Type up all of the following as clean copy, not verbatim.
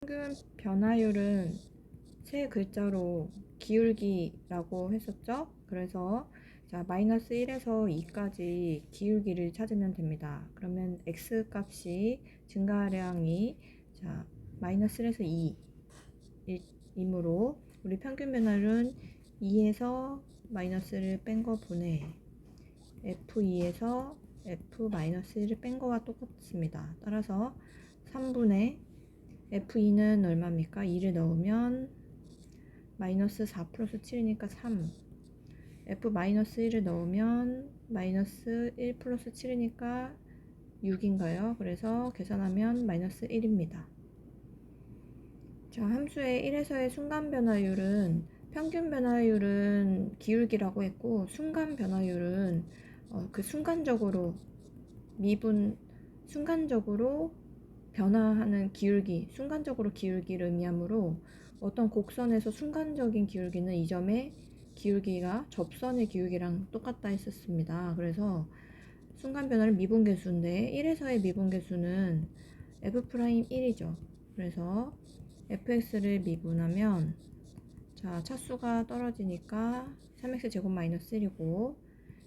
평균 변화율은 세 글자로 기울기라고 했었죠. 그래서 자, 마이너스 1에서 2까지 기울기를 찾으면 됩니다. 그러면 x 값이 증가량이 자, 마이너스 1에서 2 이므로 우리 평균 변화율은 2에서 마이너스를 뺀 거 분해 f2에서 f-1을 뺀 거와 똑같습니다. 따라서 3분의 f2는 얼마입니까? 2를 넣으면 마이너스 4 플러스 7이니까 3. f-1을 넣으면 마이너스 1 플러스 7이니까 6인가요? 그래서 계산하면 마이너스 1입니다. 자, 함수의 1에서의 순간 변화율은 평균 변화율은 기울기라고 했고 순간 변화율은 그 순간적으로 순간적으로 변화하는 기울기, 순간적으로 기울기를 의미하므로 어떤 곡선에서 순간적인 기울기는 이 점의 기울기가 접선의 기울기랑 똑같다 했었습니다. 그래서 순간 변화는 미분계수인데 1에서의 미분계수는 f'1이죠. 그래서 fx를 미분하면 자, 차수가 떨어지니까 3x 제곱 마이너스 1이고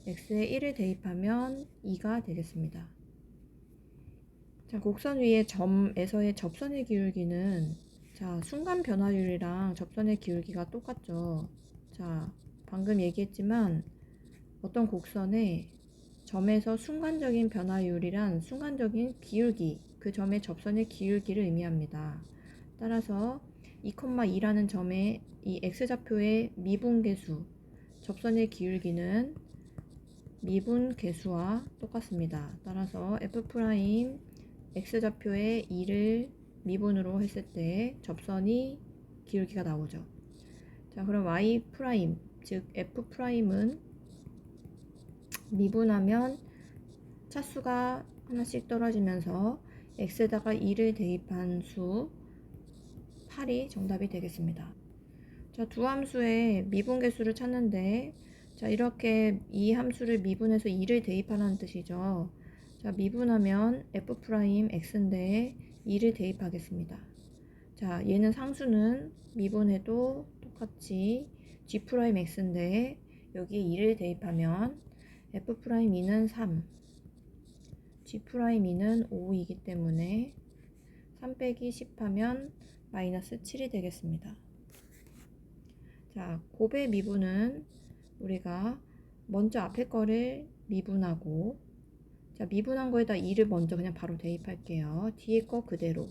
x에 1을 대입하면 2가 되겠습니다. 자, 곡선 위의 점에서의 접선의 기울기는 자, 순간 변화율이랑 접선의 기울기가 똑같죠. 자, 방금 얘기했지만 어떤 곡선에 점에서 순간적인 변화율이란 순간적인 기울기, 그 점의 접선의 기울기를 의미합니다. 따라서 2,2라는 점의 이 x좌표의 미분계수, 접선의 기울기는 미분계수와 똑같습니다. 따라서 f' x좌표의 2를 미분으로 했을 때 접선이 기울기가 나오죠. 자, 그럼 y', 즉 f'은 미분하면 차수가 하나씩 떨어지면서 x에다가 2를 대입한 수 8이 정답이 되겠습니다. 자, 두 함수의 미분계수를 찾는데 자, 이렇게 이 함수를 미분해서 2를 대입하라는 뜻이죠. 자, 미분하면 f'x인데 2를 대입하겠습니다. 자, 얘는 상수는 미분해도 똑같이 g'x인데 여기에 2를 대입하면 f'2는 3, g'2는 5이기 때문에 3 빼기 10 하면 마이너스 7이 되겠습니다. 자, 곱의 미분은 우리가 먼저 앞에 거를 미분하고 자, 미분한 거에다 2를 먼저 그냥 바로 대입할게요. 뒤에 거 그대로.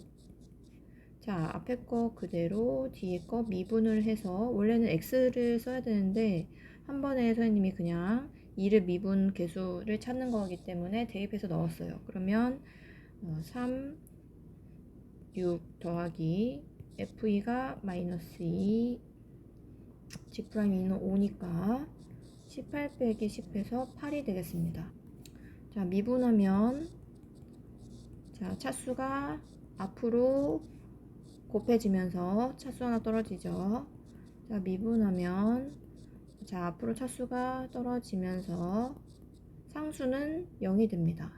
자, 앞에 거 그대로 뒤에 거 미분을 해서 원래는 x를 써야 되는데 한 번에 선생님이 그냥 2를 미분 계수를 찾는 거기 때문에 대입해서 넣었어요. 그러면 3, 6 더하기 f2가 마이너스 2 G'는 5니까 18 빼기 10해서 8이 되겠습니다. 자, 미분하면 자, 차수가 앞으로 곱해지면서 차수 하나 떨어지죠. 자, 미분하면 자, 앞으로 차수가 떨어지면서 상수는 0이 됩니다.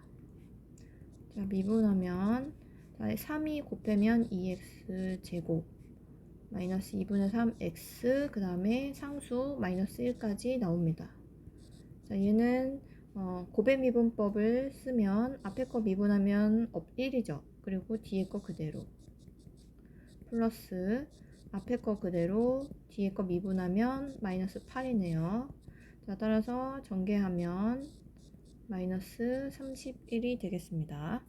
자, 미분하면 자, 3이 곱하면 2x 제곱 마이너스 2분의 3x 그 다음에 상수 마이너스 1까지 나옵니다. 자, 얘는 곱의 미분법을 쓰면 앞에 거 미분하면 1이죠. 그리고 뒤에 거 그대로 플러스 앞에 거 그대로 뒤에 거 미분하면 마이너스 8이네요. 자, 따라서 전개하면 마이너스 31이 되겠습니다.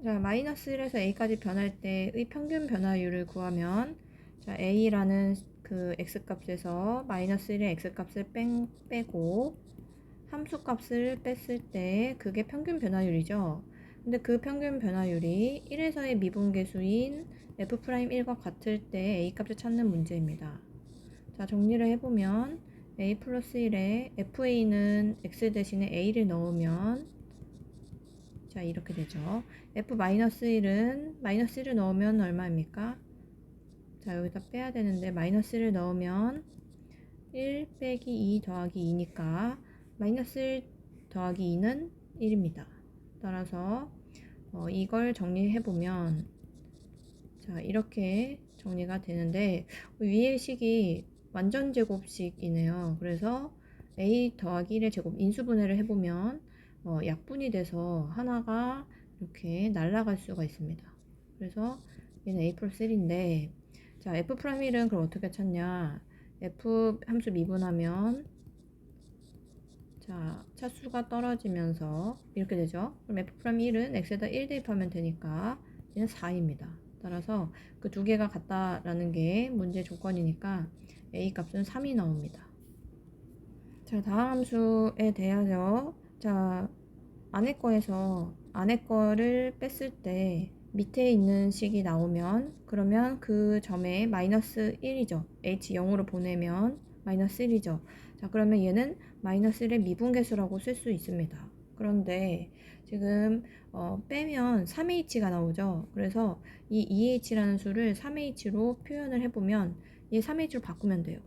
자, 마이너스 1에서 a까지 변할 때의 평균 변화율을 구하면 자, a라는 그 x값에서 마이너스 1의 x값을 빼고 함수값을 뺐을 때 그게 평균 변화율이죠. 근데 그 평균 변화율이 1에서의 미분계수인 f'1과 같을 때 a값을 찾는 문제입니다. 자, 정리를 해보면 a 플러스 1에 fa는 x 대신에 a를 넣으면 자, 이렇게 되죠. f-1은 마이너스 1을 넣으면 얼마입니까? 자, 여기다 빼야 되는데 마이너스 1을 넣으면 1 빼기 2 더하기 2니까 마이너스 1 더하기 2는 1입니다. 따라서 이걸 정리해보면 자 이렇게 정리가 되는데 위의 식이 완전 제곱식이네요. 그래서 a 더하기 1의 제곱 인수분해를 해보면 약분이 돼서 하나가 이렇게 날아갈 수가 있습니다. 그래서 얘는 a 플러스 1인데 자 f 프라임 1은 그럼 어떻게 찾냐, f 함수 미분하면 자 차수가 떨어지면서 이렇게 되죠. 그럼 f 프라임 1은 x에다 1 대입하면 되니까 얘는 4입니다. 따라서 그 두 개가 같다라는 게 문제 조건이니까 a 값은 3이 나옵니다. 자 다음 함수에 대하여 자 안에 거를 뺐을 때 밑에 있는 식이 나오면 그러면 그 점에 마이너스 1이죠. h 0으로 보내면 마이너스 1이죠. 자 그러면 얘는 마이너스 1의 미분계수라고 쓸 수 있습니다. 그런데 지금 빼면 3h가 나오죠. 그래서 이 2h라는 수를 3h로 표현을 해보면 얘 3h로 바꾸면 돼요.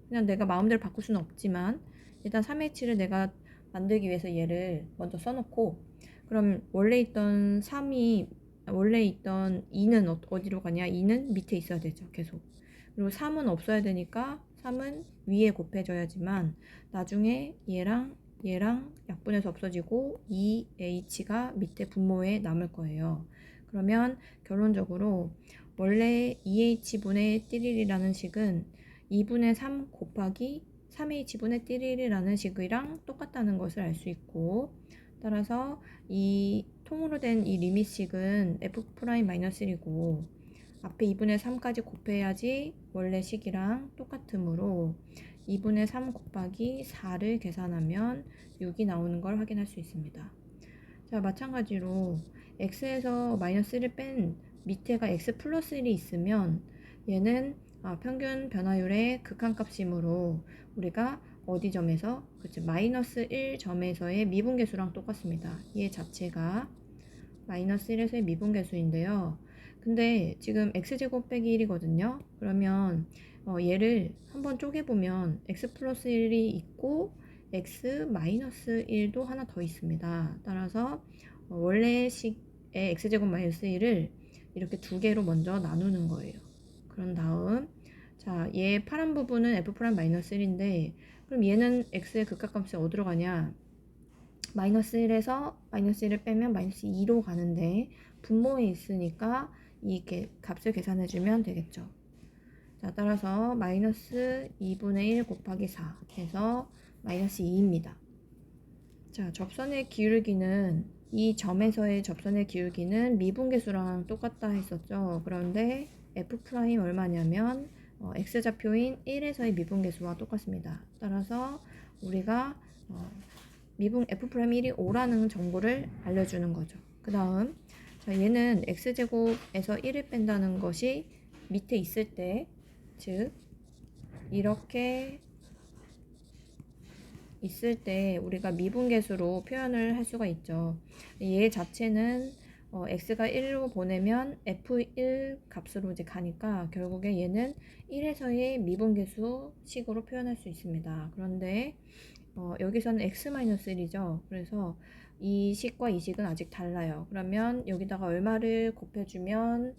그냥 내가 마음대로 바꿀 수는 없지만 일단 3h를 내가 만들기 위해서 얘를 먼저 써놓고 그럼 원래 있던 2는 어디로 가냐, 2는 밑에 있어야 되죠. 계속. 그리고 3은 없어야 되니까 3은 위에 곱해져야지만 나중에 얘랑 약분해서 없어지고 2h가 밑에 분모에 남을 거예요. 그러면 결론적으로 원래 2h분의 띠리리라는 식은 2분의 3 곱하기 3h분의 띠리리라는 식이랑 똑같다는 것을 알 수 있고, 따라서 이 통으로 된 이 리밋식은 f'-1이고 앞에 2분의 3까지 곱해야지 원래 식이랑 똑같으므로 2분의 3 곱하기 4를 계산하면 6이 나오는 걸 확인할 수 있습니다. 자 마찬가지로 x에서 마이너스 1을 뺀 밑에가 x 플러스 1이 있으면 얘는 평균 변화율의 극한값이므로 우리가 어디 점에서 그치 마이너스 1점에서의 미분계수랑 똑같습니다. 얘 자체가 마이너스 1에서의 미분계수인데요. 근데 지금 x제곱 빼기 1이거든요. 그러면 얘를 한번 쪼개보면 x 플러스 1이 있고 x 마이너스 1도 하나 더 있습니다. 따라서 원래 식의 x제곱 마이너스 1을 이렇게 두 개로 먼저 나누는 거예요. 그런 다음 자, 얘 파란 부분은 f 프라임 마이너스 1인데 그럼 얘는 x의 극각값이 어디로 가냐? 마이너스 1에서 마이너스 1을 빼면 마이너스 2로 가는데 분모에 있으니까 이 값을 계산해주면 되겠죠. 자, 따라서 마이너스 2분의 1 곱하기 4 해서 마이너스 2입니다. 자, 접선의 기울기는 이 점에서의 접선의 기울기는 미분계수랑 똑같다 했었죠. 그런데 f 프라임 얼마냐면 x좌표인 1에서의 미분계수와 똑같습니다. 따라서 우리가 f'1이 5라는 정보를 알려주는 거죠. 그 다음 얘는 x제곱에서 1을 뺀다는 것이 밑에 있을 때, 즉 이렇게 있을 때 우리가 미분계수로 표현을 할 수가 있죠. 얘 자체는 x가 1로 보내면 f1 값으로 이제 가니까 결국에 얘는 1에서의 미분계수 식으로 표현할 수 있습니다. 그런데 여기서는 x-1이죠. 그래서 이 식과 이 식은 아직 달라요. 그러면 여기다가 얼마를 곱해주면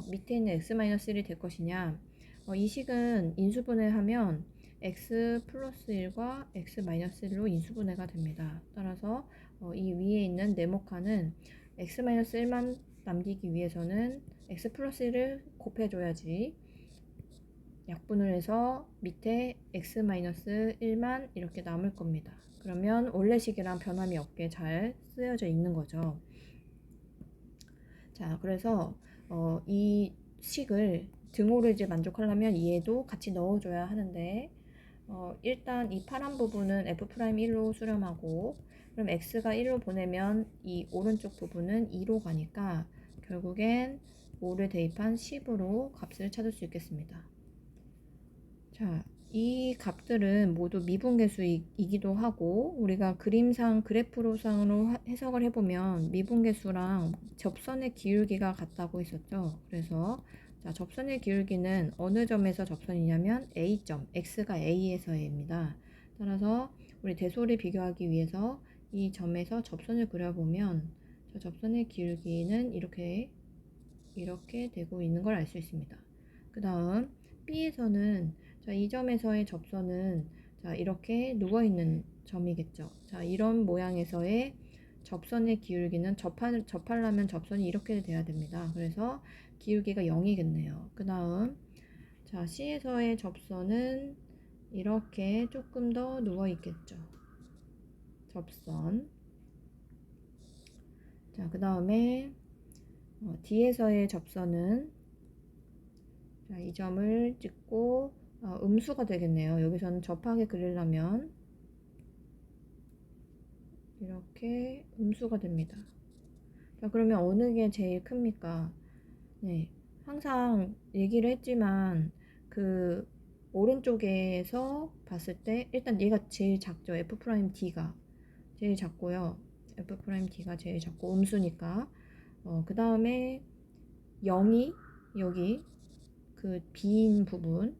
밑에 있는 x-1이 될 것이냐, 이 식은 인수분해하면 x 플러스 1과 x 마이너스 1로 인수분해가 됩니다. 따라서 이 위에 있는 네모칸은 x 마이너스 1만 남기기 위해서는 x 플러스 1을 곱해줘야지 약분을 해서 밑에 x 마이너스 1만 이렇게 남을 겁니다. 그러면 원래 식이랑 변함이 없게 잘 쓰여져 있는 거죠. 자, 그래서 이 식을 등호를 이제 만족하려면 얘도 같이 넣어줘야 하는데 일단 이 파란 부분은 f'1로 수렴하고 그럼 x가 1로 보내면 이 오른쪽 부분은 2로 가니까 결국엔 5를 대입한 10으로 값을 찾을 수 있겠습니다. 자, 이 값들은 모두 미분계수이기도 하고 우리가 그림상 그래프로상으로 해석을 해보면 미분계수랑 접선의 기울기가 같다고 했었죠. 그래서 자, 접선의 기울기는 어느 점에서 접선이냐면 A점, x가 A에서입니다. 따라서 우리 대소를 비교하기 위해서 이 점에서 접선을 그려보면 자, 접선의 기울기는 이렇게 되고 있는 걸 알 수 있습니다. 그 다음 B에서는 자, 이 점에서의 접선은 자, 이렇게 누워있는 점이겠죠. 자, 이런 모양에서의 접선의 기울기는 접하려면 접선이 이렇게 돼야 됩니다. 그래서 기울기가 0이겠네요. 그 다음 자, C에서의 접선은 이렇게 조금 더 누워있겠죠. 접선. 자, 그 다음에 D에서의 접선은 자, 이 점을 찍고 음수가 되겠네요. 여기서는 접하게 그리려면 이렇게 음수가 됩니다. 자, 그러면 어느 게 제일 큽니까? 네, 항상 얘기를 했지만 그 오른쪽에서 봤을 때 일단 얘가 제일 작죠. F'D가 제일 작고요. F'D가 제일 작고 음수니까 그 다음에 0이 여기 그 B인 부분이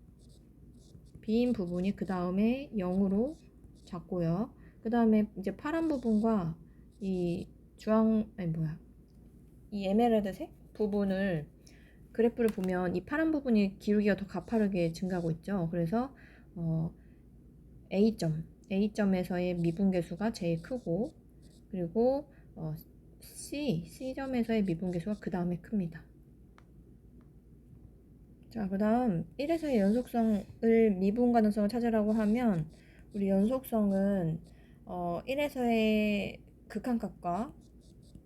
그 다음에 0으로 작고요. 그 다음에 이제 파란 부분과 이 이 에메랄드색 부분을 그래프를 보면 이 파란 부분이 기울기가 더 가파르게 증가하고 있죠. 그래서 A점에서의 미분계수가 제일 크고 그리고 C점에서의 미분계수가 그 다음에 큽니다. 자, 그 다음 1에서의 연속성을 미분 가능성을 찾으라고 하면 우리 연속성은 1에서의 극한값과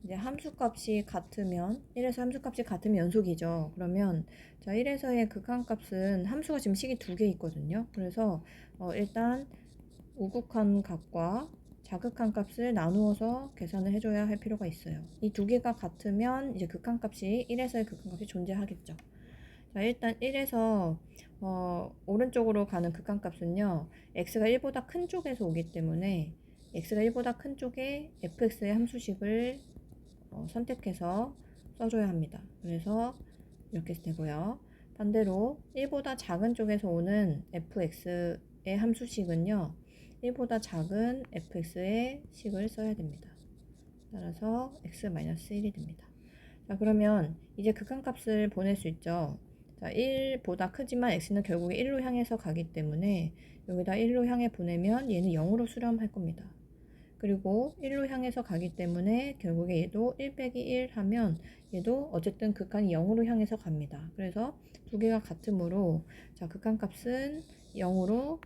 이제 함수값이 같으면 1에서 함수값이 같으면 연속이죠. 그러면 자, 1에서의 극한값은 함수가 지금 식이 두 개 있거든요. 그래서 일단 우극한 값과 자극한 값을 나누어서 계산을 해줘야 할 필요가 있어요. 이 두 개가 같으면 이제 극한값이 1에서의 극한값이 존재하겠죠. 자, 일단 1에서 오른쪽으로 가는 극한값은요. x가 1보다 큰 쪽에서 오기 때문에 x가 1보다 큰 쪽에 fx의 함수식을 선택해서 써줘야 합니다. 그래서 이렇게 되고요. 반대로 1보다 작은 쪽에서 오는 fx의 함수식은요. 1보다 작은 fx의 식을 써야 됩니다. 따라서 x-1이 됩니다. 자, 그러면 이제 극한값을 보낼 수 있죠. 자, 1보다 크지만 x는 결국에 1로 향해서 가기 때문에 여기다 1로 향해 보내면 얘는 0으로 수렴할 겁니다. 그리고 1로 향해서 가기 때문에 결국에 얘도 1 빼기 1 하면 얘도 어쨌든 극한이 0으로 향해서 갑니다. 그래서 두 개가 같으므로 자, 극한값은 0으로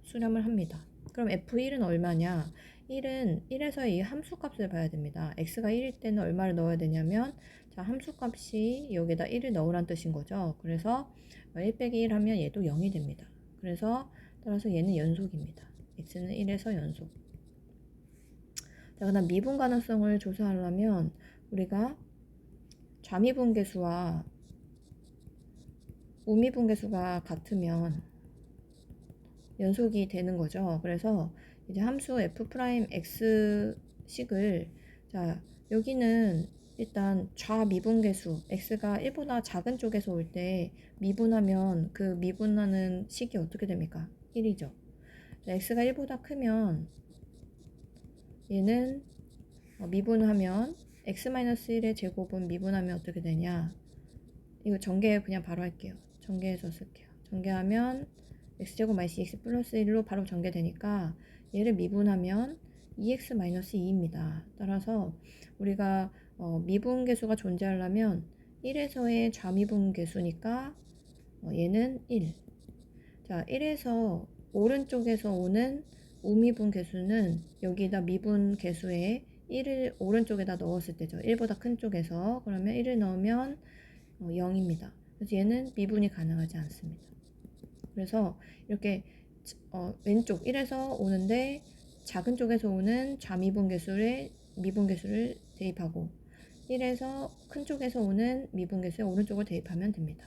수렴을 합니다. 그럼 F1은 얼마냐? 1은 1에서 이 함수값을 봐야 됩니다. x가 1일 때는 얼마를 넣어야 되냐면 자, 함수값이 여기다 1을 넣으란 뜻인 거죠. 그래서 1 빼기 1 하면 얘도 0이 됩니다. 그래서 따라서 얘는 연속입니다. x는 1에서 연속. 자, 그다음 미분 가능성을 조사하려면 우리가 좌미분계수와 우미분계수가 같으면 연속이 되는 거죠. 그래서 이제 함수 f' x식을 자, 여기는 일단 좌미분계수 x가 1보다 작은 쪽에서 올 때 미분하면 그 미분하는 식이 어떻게 됩니까? 1이죠. 자, x가 1보다 크면 얘는 미분하면 x-1의 제곱은 미분하면 어떻게 되냐? 이거 전개 그냥 바로 할게요. 전개해서 쓸게요. 전개하면 x제곱 마이너스 2x 플러스 1로 바로 전개되니까 얘를 미분하면 2x-2입니다. 따라서 우리가 미분계수가 존재하려면 1에서의 좌미분계수니까 얘는 1. 자, 1에서 오른쪽에서 오는 우미분계수는 여기다 미분계수에 1을 오른쪽에다 넣었을 때죠. 1보다 큰 쪽에서. 그러면 1을 넣으면 0입니다. 그래서 얘는 미분이 가능하지 않습니다. 그래서 이렇게 왼쪽 1에서 오는데 작은 쪽에서 오는 좌미분계수를 미분계수를 대입하고 1에서 큰 쪽에서 오는 미분계수의 오른쪽을 대입하면 됩니다.